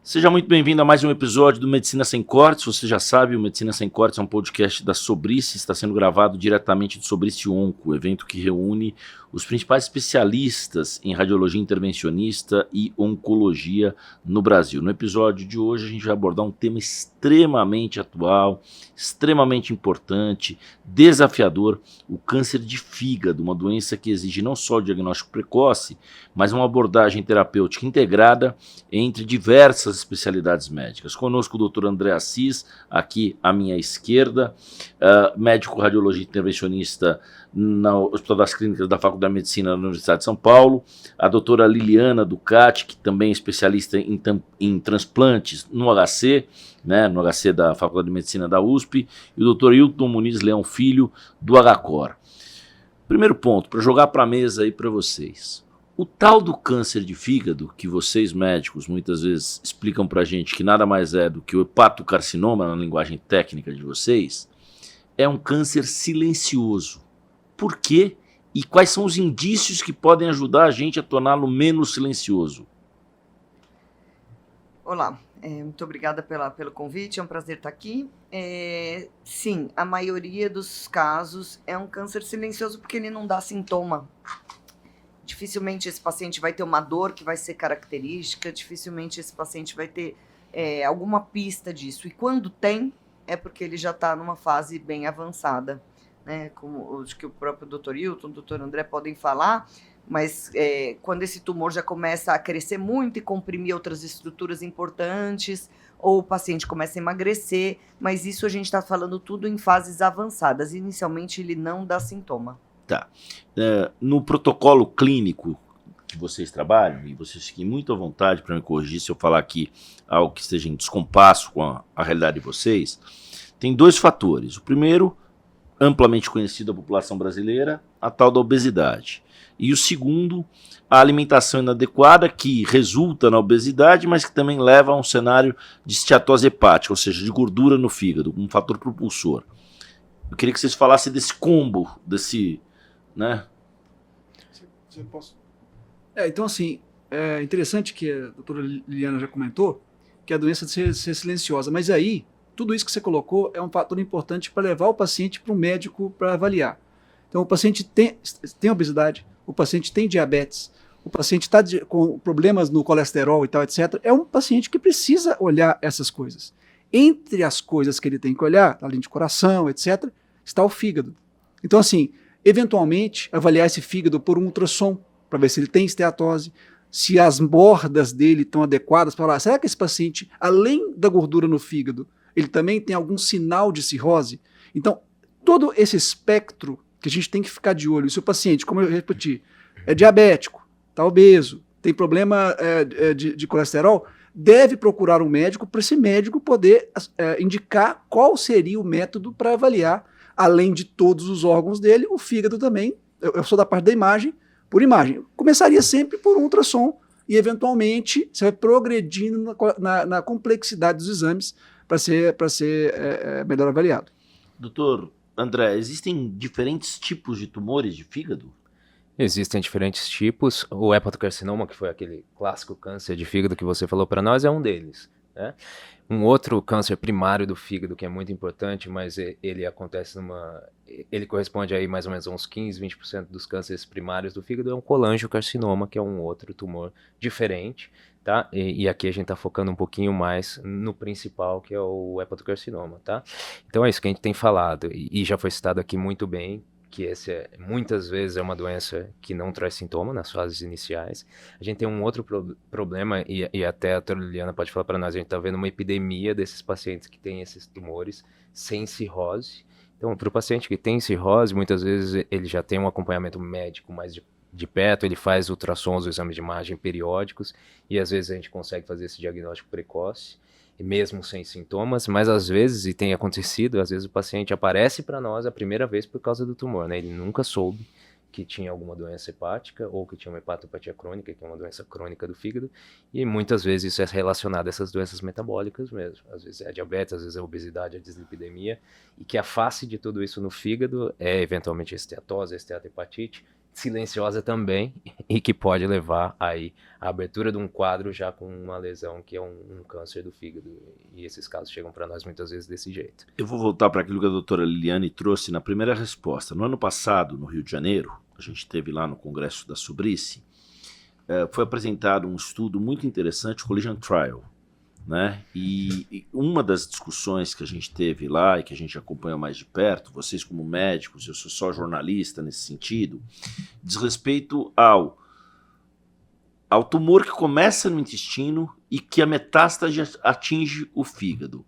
Seja muito bem-vindo a mais um episódio do Medicina Sem Cortes. Você já sabe, o Medicina Sem Cortes é um podcast da Sobrice, está sendo gravado diretamente do Sobrice Onco, evento que reúne os principais especialistas em radiologia intervencionista e oncologia no Brasil. No episódio de hoje a gente vai abordar um tema extremamente atual, extremamente importante, desafiador, o câncer de fígado, uma doença que exige não só o diagnóstico precoce, mas uma abordagem terapêutica integrada entre diversas especialidades médicas. Conosco o Dr. André Assis, aqui à minha esquerda, médico radiologista intervencionista no Hospital das Clínicas da Faculdade de Medicina da Universidade de São Paulo, a doutora Liliana Ducati, que também é especialista em transplantes no HC, no HC da Faculdade de Medicina da USP, e o Dr. Hilton Muniz Leão Filho, do HCOR. Primeiro ponto, para jogar para a mesa aí para vocês. O tal do câncer de fígado, que vocês médicos muitas vezes explicam para a gente que nada mais é do que o hepatocarcinoma, na linguagem técnica de vocês, é um câncer silencioso. Por quê? E quais são os indícios que podem ajudar a gente a torná-lo menos silencioso? Olá, muito obrigada pelo convite, é um prazer estar aqui. Sim, a maioria dos casos é um câncer silencioso porque ele não dá sintoma. Dificilmente esse paciente vai ter uma dor que vai ser característica, dificilmente esse paciente vai ter alguma pista disso. E quando tem, é porque ele já está numa fase bem avançada, né? Como acho que o próprio Dr. Hilton, o Dr. André podem falar, mas quando esse tumor já começa a crescer muito e comprimir outras estruturas importantes, ou o paciente começa a emagrecer, mas isso a gente está falando tudo em fases avançadas. Inicialmente ele não dá sintoma. Tá. No protocolo clínico que vocês trabalham, e vocês fiquem muito à vontade para me corrigir se eu falar aqui algo que esteja em descompasso com a realidade de vocês, tem dois fatores. O primeiro, amplamente conhecido da população brasileira, a tal da obesidade. E o segundo, a alimentação inadequada, que resulta na obesidade, mas que também leva a um cenário de esteatose hepática, ou seja, de gordura no fígado, um fator propulsor. Eu queria que vocês falassem desse combo, desse... Se eu posso... Então, assim, é interessante que a doutora Liliana já comentou que a doença ser silenciosa, mas aí, tudo isso que você colocou é um fator importante para levar o paciente para o médico para avaliar. Então, o paciente tem obesidade, o paciente tem diabetes, o paciente está com problemas no colesterol e tal, etc. É um paciente que precisa olhar essas coisas. Entre as coisas que ele tem que olhar, além de coração, etc., está o fígado. Então, assim, eventualmente, avaliar esse fígado por um ultrassom, para ver se ele tem esteatose, se as bordas dele estão adequadas para falar, será que esse paciente, além da gordura no fígado, ele também tem algum sinal de cirrose? Então, todo esse espectro que a gente tem que ficar de olho, se o paciente, como eu repeti, é diabético, está obeso, tem problema de colesterol, deve procurar um médico para esse médico poder indicar qual seria o método para avaliar, além de todos os órgãos dele, o fígado também. Eu sou da parte da imagem, por imagem. Começaria sempre por um ultrassom e, eventualmente, você vai progredindo na complexidade dos exames para ser melhor avaliado. Doutor André, existem diferentes tipos de tumores de fígado? Existem diferentes tipos. O hepatocarcinoma, que foi aquele clássico câncer de fígado que você falou para nós, é um deles, né? Um outro câncer primário do fígado que é muito importante, mas ele acontece ele corresponde aí mais ou menos a uns 15, 20% dos cânceres primários do fígado, é um colangiocarcinoma, que é um outro tumor diferente, tá? E aqui a gente está focando um pouquinho mais no principal, que é o hepatocarcinoma, tá? Então é isso que a gente tem falado, e já foi citado aqui muito bem, que esse muitas vezes é uma doença que não traz sintoma nas fases iniciais. A gente tem um outro problema, e até a doutora Liliana pode falar para nós, a gente está vendo uma epidemia desses pacientes que têm esses tumores sem cirrose. Então, para o paciente que tem cirrose, muitas vezes ele já tem um acompanhamento médico mais de perto, ele faz ultrassons, exames de imagem periódicos, e às vezes a gente consegue fazer esse diagnóstico precoce, mesmo sem sintomas, mas às vezes, e tem acontecido, às vezes o paciente aparece para nós a primeira vez por causa do tumor, né? Ele nunca soube que tinha alguma doença hepática ou que tinha uma hepatopatia crônica, que é uma doença crônica do fígado, e muitas vezes isso é relacionado a essas doenças metabólicas mesmo. Às vezes é a diabetes, às vezes é a obesidade, a dislipidemia, e que a face de tudo isso no fígado é eventualmente a esteatose, a esteatohepatite, silenciosa também e que pode levar aí à abertura de um quadro já com uma lesão que é um câncer do fígado. E esses casos chegam para nós muitas vezes desse jeito. Eu vou voltar para aquilo que a doutora Liliane trouxe na primeira resposta. No ano passado, no Rio de Janeiro, a gente esteve lá no Congresso da Sobrice, foi apresentado um estudo muito interessante, o Collision Trial, né? E uma das discussões que a gente teve lá e que a gente acompanha mais de perto, vocês como médicos, eu sou só jornalista nesse sentido, diz respeito ao tumor que começa no intestino e que a metástase atinge o fígado.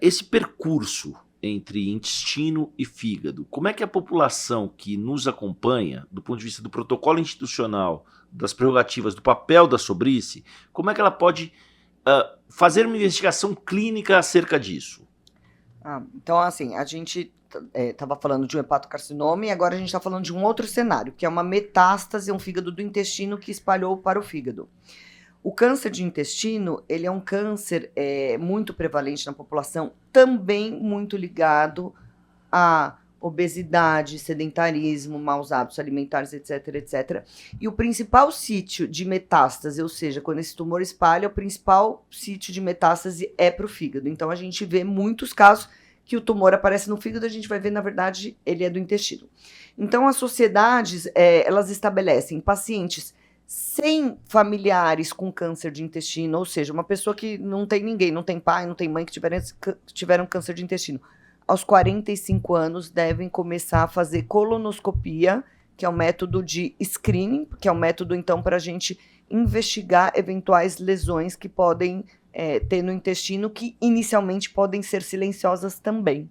Esse percurso entre intestino e fígado, como é que a população que nos acompanha, do ponto de vista do protocolo institucional, das prerrogativas, do papel da Sobrice, como é que ela pode fazer uma investigação clínica acerca disso? Então, assim, a gente estava falando de um hepatocarcinoma e agora a gente está falando de um outro cenário, que é uma metástase, um fígado do intestino que espalhou para o fígado. O câncer de intestino, ele é um câncer muito prevalente na população, também muito ligado à obesidade, sedentarismo, maus hábitos alimentares, etc, etc. E o principal sítio de metástase, ou seja, quando esse tumor espalha, o principal sítio de metástase é para o fígado. Então, a gente vê muitos casos que o tumor aparece no fígado, a gente vai ver, na verdade, ele é do intestino. Então, as sociedades, elas estabelecem pacientes sem familiares com câncer de intestino, ou seja, uma pessoa que não tem ninguém, não tem pai, não tem mãe que tiveram câncer de intestino. Aos 45 anos, devem começar a fazer colonoscopia, que é um método de screening, que é um método, então, para a gente investigar eventuais lesões que podem ter no intestino, que inicialmente podem ser silenciosas também.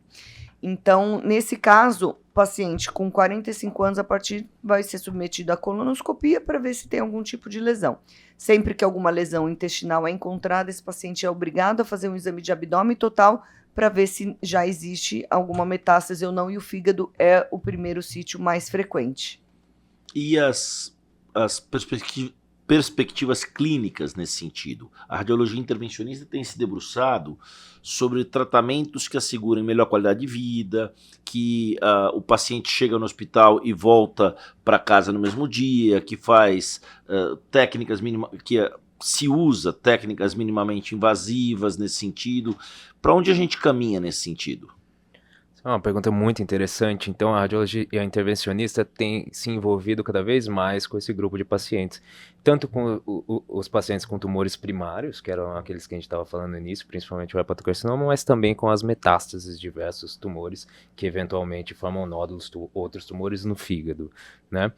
Então, nesse caso, o paciente com 45 anos a partir vai ser submetido à colonoscopia para ver se tem algum tipo de lesão. Sempre que alguma lesão intestinal é encontrada, esse paciente é obrigado a fazer um exame de abdômen total para ver se já existe alguma metástase ou não, e o fígado é o primeiro sítio mais frequente. E as perspectivas clínicas nesse sentido? A radiologia intervencionista tem se debruçado sobre tratamentos que assegurem melhor qualidade de vida, que o paciente chega no hospital e volta para casa no mesmo dia, que faz técnicas se usa técnicas minimamente invasivas nesse sentido. Para onde a gente caminha nesse sentido? É uma pergunta muito interessante. Então, a radiologia intervencionista tem se envolvido cada vez mais com esse grupo de pacientes. Tanto com os pacientes com tumores primários, que eram aqueles que a gente estava falando no início, principalmente o hepatocarcinoma, mas também com as metástases de diversos tumores que eventualmente formam nódulos, outros tumores no fígado, né?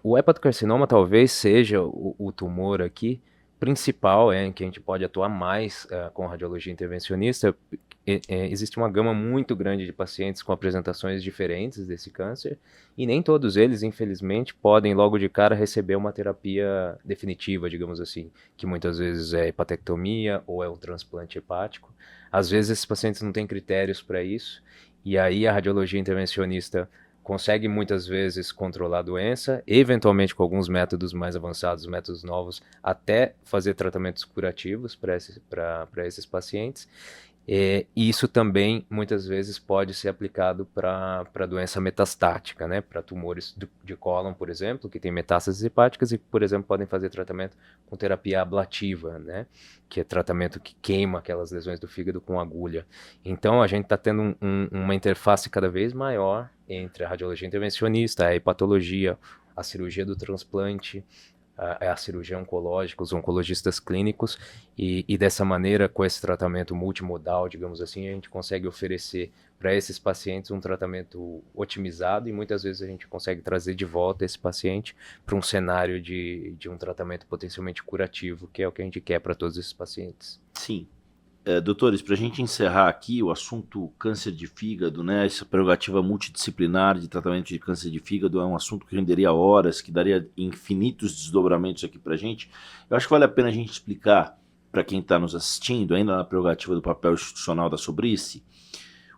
O hepatocarcinoma talvez seja o tumor aqui principal, em que a gente pode atuar mais com radiologia intervencionista. Existe uma gama muito grande de pacientes com apresentações diferentes desse câncer, e nem todos eles, infelizmente, podem logo de cara receber uma terapia definitiva, digamos assim, que muitas vezes é hepatectomia ou é um transplante hepático. Às vezes esses pacientes não têm critérios para isso, e aí a radiologia intervencionista consegue muitas vezes controlar a doença, eventualmente com alguns métodos mais avançados, métodos novos, até fazer tratamentos curativos para esses pacientes. E isso também, muitas vezes, pode ser aplicado para doença metastática, né? Para tumores de cólon, por exemplo, que tem metástases hepáticas e, por exemplo, podem fazer tratamento com terapia ablativa, né? Que é tratamento que queima aquelas lesões do fígado com agulha. Então, a gente está tendo uma interface cada vez maior entre a radiologia intervencionista, a hepatologia, a cirurgia do transplante, a cirurgia oncológica, os oncologistas clínicos, e dessa maneira, com esse tratamento multimodal, digamos assim, a gente consegue oferecer para esses pacientes um tratamento otimizado, e muitas vezes a gente consegue trazer de volta esse paciente para um cenário de um tratamento potencialmente curativo, que é o que a gente quer para todos esses pacientes. Sim. Doutores, para a gente encerrar aqui o assunto câncer de fígado, né, essa prerrogativa multidisciplinar de tratamento de câncer de fígado é um assunto que renderia horas, que daria infinitos desdobramentos aqui para a gente. Eu acho que vale a pena a gente explicar para quem está nos assistindo, ainda na prerrogativa do papel institucional da Sobrice,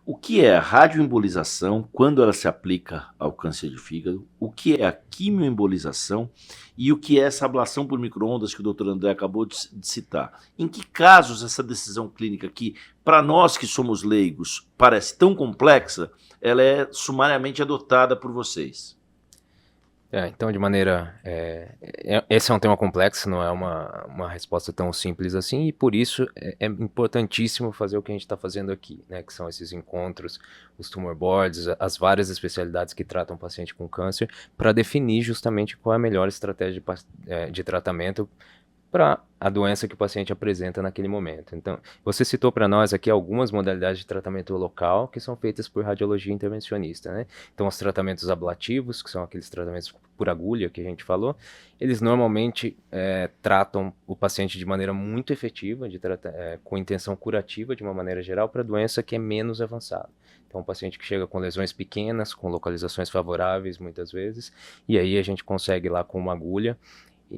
o que é a radioembolização, quando ela se aplica ao câncer de fígado, o que é a quimioembolização e o que é essa ablação por micro-ondas que o Dr. André acabou de citar. Em que casos essa decisão clínica, que para nós que somos leigos parece tão complexa, ela é sumariamente adotada por vocês? Então, de maneira... esse é um tema complexo, não é uma resposta tão simples assim, e por isso é importantíssimo fazer o que a gente está fazendo aqui, né, que são esses encontros, os tumor boards, as várias especialidades que tratam o paciente com câncer, para definir justamente qual é a melhor estratégia de tratamento para a doença que o paciente apresenta naquele momento. Então, você citou para nós aqui algumas modalidades de tratamento local que são feitas por radiologia intervencionista, né? Então, os tratamentos ablativos, que são aqueles tratamentos por agulha que a gente falou, eles normalmente tratam o paciente de maneira muito efetiva, com intenção curativa de uma maneira geral para a doença que é menos avançada. Então, um paciente que chega com lesões pequenas, com localizações favoráveis muitas vezes, e aí a gente consegue lá com uma agulha,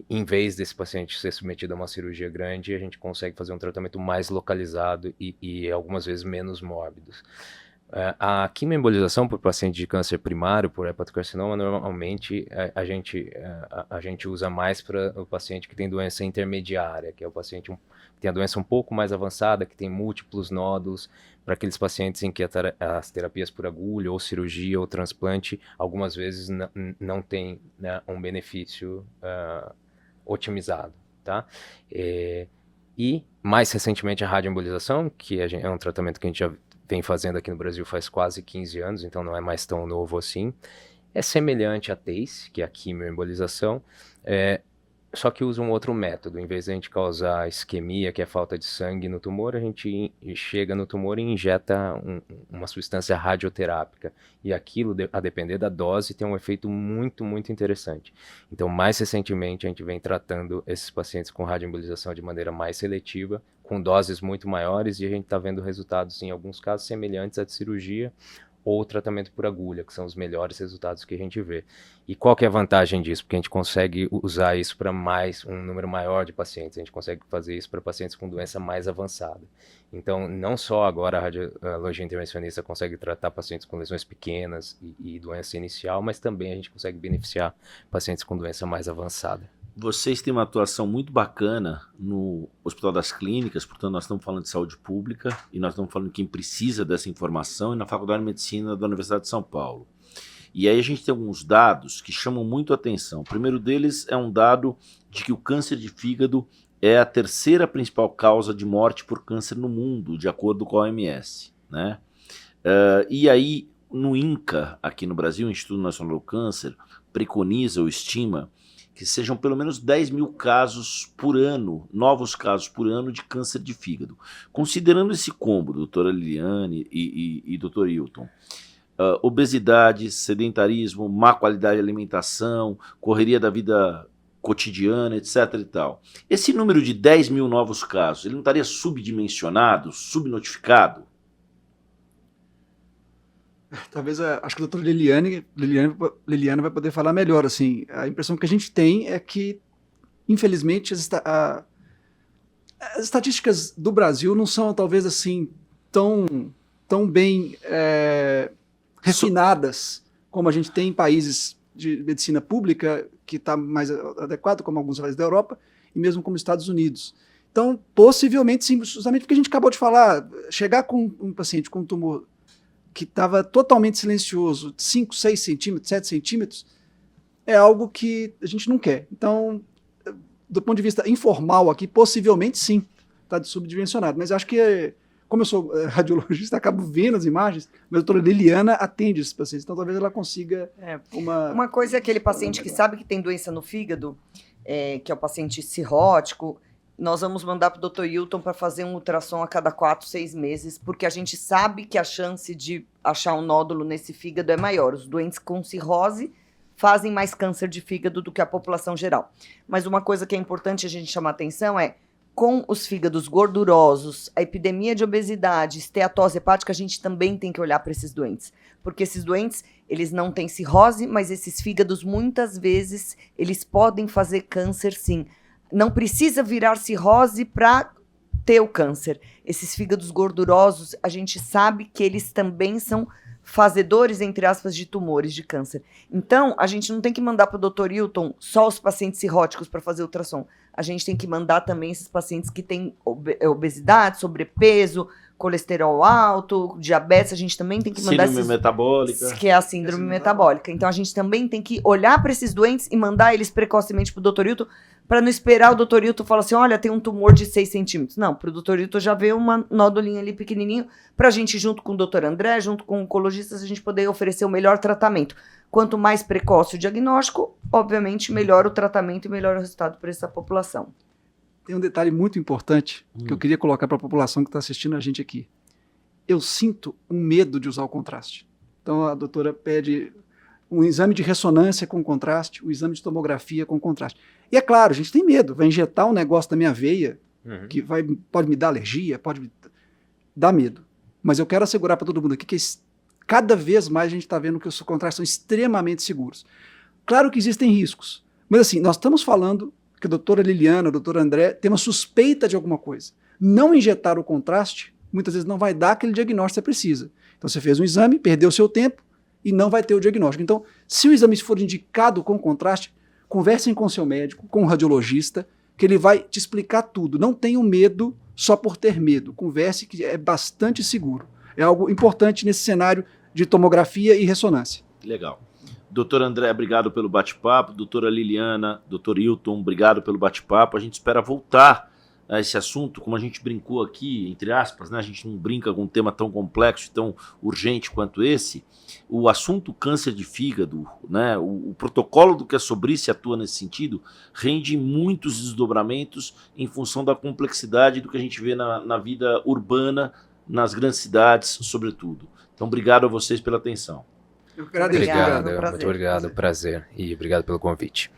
em vez desse paciente ser submetido a uma cirurgia grande, a gente consegue fazer um tratamento mais localizado e algumas vezes menos mórbido. A quimioembolização por paciente de câncer primário, por hepatocarcinoma, normalmente a gente usa mais para o paciente que tem doença intermediária, que é o paciente que tem a doença um pouco mais avançada, que tem múltiplos nódulos, para aqueles pacientes em que as terapias por agulha, ou cirurgia, ou transplante, algumas vezes não tem, né, um benefício otimizado, tá? E mais recentemente a radioembolização, que é um tratamento que a gente já vem fazendo aqui no Brasil faz quase 15 anos, então não é mais tão novo assim. É semelhante à TACE, que é a quimioembolização, só que usa um outro método. Em vez de a gente causar isquemia, que é falta de sangue no tumor, a gente chega no tumor e injeta uma substância radioterápica. E aquilo, a depender da dose, tem um efeito muito, muito interessante. Então, mais recentemente, a gente vem tratando esses pacientes com radioembolização de maneira mais seletiva, com doses muito maiores, e a gente está vendo resultados, em alguns casos, semelhantes à de cirurgia, ou tratamento por agulha, que são os melhores resultados que a gente vê. E qual que é a vantagem disso? Porque a gente consegue usar isso para um número maior de pacientes, a gente consegue fazer isso para pacientes com doença mais avançada. Então, não só agora a radiologia intervencionista consegue tratar pacientes com lesões pequenas e doença inicial, mas também a gente consegue beneficiar pacientes com doença mais avançada. Vocês têm uma atuação muito bacana no Hospital das Clínicas, portanto nós estamos falando de saúde pública e nós estamos falando de quem precisa dessa informação, e na Faculdade de Medicina da Universidade de São Paulo. E aí a gente tem alguns dados que chamam muito a atenção. O primeiro deles é um dado de que o câncer de fígado é a terceira principal causa de morte por câncer no mundo, de acordo com a OMS, né? E aí no INCA, aqui no Brasil, o Instituto Nacional do Câncer, preconiza ou estima que sejam pelo menos 10 mil casos por ano, novos casos por ano de câncer de fígado. Considerando esse combo, doutora Liliane e doutor Hilton, obesidade, sedentarismo, má qualidade de alimentação, correria da vida cotidiana, etc. e tal. Esse número de 10 mil novos casos, ele não estaria subdimensionado, subnotificado? Talvez, acho que a doutora Liliana vai poder falar melhor. Assim, a impressão que a gente tem é que, infelizmente, as estatísticas do Brasil não são, talvez, assim, tão bem refinadas como a gente tem em países de medicina pública, que está mais adequado, como alguns países da Europa, e mesmo como Estados Unidos. Então, possivelmente, sim, justamente porque a gente acabou de falar, chegar com um paciente com um tumor que estava totalmente silencioso, 5, 6 centímetros, 7 centímetros, é algo que a gente não quer. Então, do ponto de vista informal aqui, possivelmente sim, está subdimensionado. Mas acho que, como eu sou radiologista, acabo vendo as imagens, mas a doutora Liliana atende esses pacientes, então talvez ela consiga Uma coisa é aquele paciente que sabe que tem doença no fígado, que é o paciente cirrótico. Nós vamos mandar para o Dr. Hilton para fazer um ultrassom a cada 4, 6 meses, porque a gente sabe que a chance de achar um nódulo nesse fígado é maior. Os doentes com cirrose fazem mais câncer de fígado do que a população geral. Mas uma coisa que é importante a gente chamar atenção é, com os fígados gordurosos, a epidemia de obesidade, esteatose hepática, a gente também tem que olhar para esses doentes. Porque esses doentes, eles não têm cirrose, mas esses fígados, muitas vezes, eles podem fazer câncer sim. Não precisa virar cirrose para ter o câncer. Esses fígados gordurosos, a gente sabe que eles também são fazedores, entre aspas, de tumores de câncer. Então, a gente não tem que mandar para o Dr. Hilton só os pacientes cirróticos para fazer ultrassom. A gente tem que mandar também esses pacientes que têm obesidade, sobrepeso, colesterol alto, diabetes. A gente também tem que mandar Síndrome metabólica. que é a síndrome metabólica. Então, a gente também tem que olhar para esses doentes e mandar eles precocemente para o Dr. Hilton, para não esperar o Dr. Hilton falar assim, olha, tem um tumor de 6 centímetros. Não, para o Dr. Hilton já vê uma nódulinha ali pequenininho, para a gente, junto com o Dr. André, junto com oncologistas, a gente poder oferecer o melhor tratamento. Quanto mais precoce o diagnóstico, obviamente, melhor o tratamento e melhor o resultado para essa população. Tem um detalhe muito importante que eu queria colocar para a população que está assistindo a gente aqui. Eu sinto um medo de usar o contraste. Então, a doutora pede um exame de ressonância com contraste, um exame de tomografia com contraste. E é claro, a gente tem medo, vai injetar um negócio na minha veia que pode me dar alergia, pode me dar medo. Mas eu quero assegurar para todo mundo aqui que cada vez mais a gente está vendo que os contrastes são extremamente seguros. Claro que existem riscos, mas assim, nós estamos falando que a doutora Liliana, o doutor André, tem uma suspeita de alguma coisa. Não injetar o contraste, muitas vezes não vai dar aquele diagnóstico que você precisa. Então você fez um exame, perdeu seu tempo e não vai ter o diagnóstico. Então, se o exame for indicado com contraste, conversem com o seu médico, com o radiologista, que ele vai te explicar tudo. Não tenham medo só por ter medo. Converse, que é bastante seguro. É algo importante nesse cenário de tomografia e ressonância. Legal. Doutor André, obrigado pelo bate-papo. Doutora Liliana, doutor Hilton, obrigado pelo bate-papo. A gente espera voltar a esse assunto, como a gente brincou aqui, entre aspas, né? A gente não brinca com um tema tão complexo, tão urgente quanto esse. O assunto câncer de fígado, né? O protocolo do que a Sobrice atua nesse sentido, rende muitos desdobramentos em função da complexidade do que a gente vê na vida urbana, nas grandes cidades, sobretudo. Então, obrigado a vocês pela atenção. Eu agradeço. Obrigado, Obrigado, prazer. muito obrigado, prazer. E obrigado pelo convite.